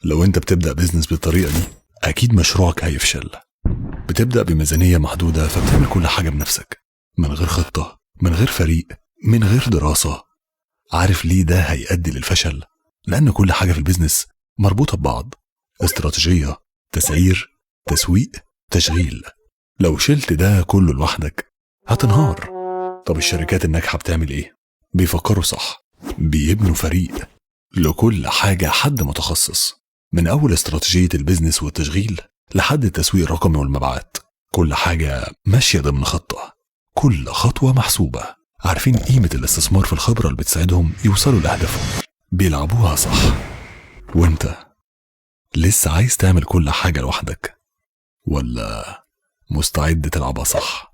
لو انت بتبدأ بيزنس بالطريقة دي اكيد مشروعك هيفشل. بتبدأ بميزانية محدودة فبتعمل كل حاجة بنفسك، من غير خطة، من غير فريق، من غير دراسة. عارف ليه ده هيؤدي للفشل؟ لأن كل حاجة في البيزنس مربوطة ببعض، استراتيجية، تسعير، تسويق، تشغيل. لو شلت ده كله لوحدك هتنهار. طب الشركات الناجحة بتعمل ايه؟ بيفكروا صح، بيبنوا فريق، لكل حاجة حد متخصص، من أول استراتيجية البيزنس والتشغيل لحد التسويق الرقمي والمبيعات. كل حاجة ماشية ضمن خطة، كل خطوة محسوبة. عارفين قيمة الاستثمار في الخبرة اللي بتساعدهم يوصلوا لأهدافهم، بيلعبوها صح. وانت لسه عايز تعمل كل حاجة لوحدك ولا مستعد تلعبها صح؟